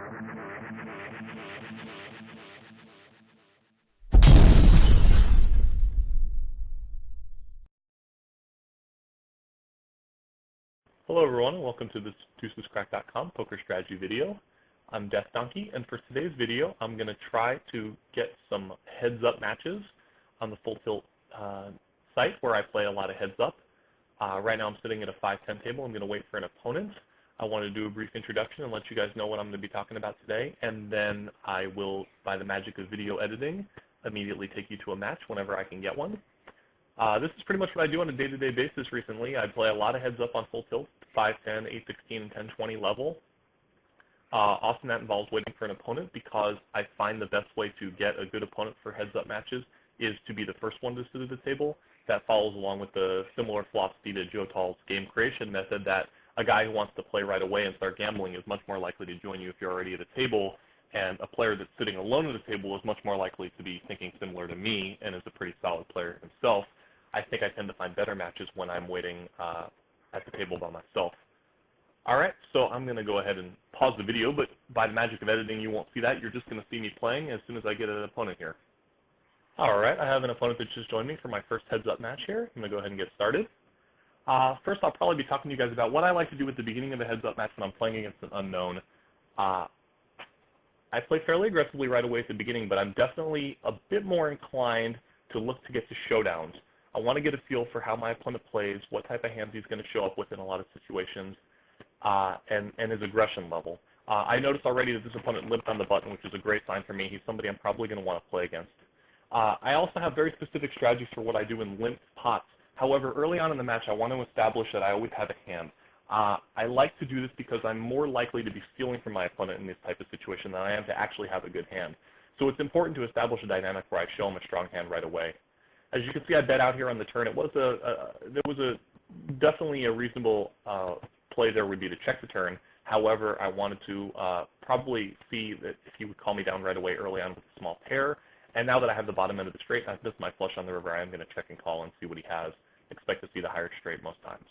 Hello everyone, and welcome to this deucescrack.com poker strategy video. I'm DeathDonkey, and for today's video, I'm going to try to get some heads-up matches on the Full Tilt site where I play a lot of heads-up. Right now I'm sitting at a 5-10 table. I'm going to wait for an opponent. I want to do a brief introduction and let you guys know what I'm going to be talking about today, and then I will, by the magic of video editing, immediately take you to a match whenever I can get one. This is pretty much what I do on a day-to-day basis recently. I play a lot of heads-up on Full Tilt, 5, 10, 8, 16, and 10, 20 level. Often that involves waiting for an opponent because I find the best way to get a good opponent for heads-up matches is to be the first one to sit at the table. That follows along with the similar philosophy to Joe Tall's game creation method that a guy who wants to play right away and start gambling is much more likely to join you if you're already at a table, and a player that's sitting alone at a table is much more likely to be thinking similar to me and is a pretty solid player himself. I think I tend to find better matches when I'm waiting at the table by myself. Alright, so I'm going to go ahead and pause the video, but by the magic of editing you won't see that. You're just going to see me playing as soon as I get an opponent here. Alright, I have an opponent that just joined me for my first heads-up match here. I'm going to go ahead and get started. First, I'll probably be talking to you guys about what I like to do at the beginning of a heads-up match when I'm playing against an unknown. I play fairly aggressively right away at the beginning, but I'm definitely a bit more inclined to look to get to showdowns. I want to get a feel for how my opponent plays, what type of hands he's going to show up with in a lot of situations, and his aggression level. I noticed already that this opponent limped on the button, which is a great sign for me. He's somebody I'm probably going to want to play against. I also have very specific strategies for what I do in limped pots. However, early on in the match, I want to establish that I always have a hand. I like to do this because I'm more likely to be stealing from my opponent in this type of situation than I am to actually have a good hand. So it's important to establish a dynamic where I show him a strong hand right away. As you can see, I bet out here on the turn. It was definitely a reasonable play there would be to check the turn. However, I wanted to probably see that if he would call me down right away early on with a small pair. And now that I have the bottom end of the straight and I've missed my flush on the river, I am going to check and call and see what he has. Expect to see the higher straight most times.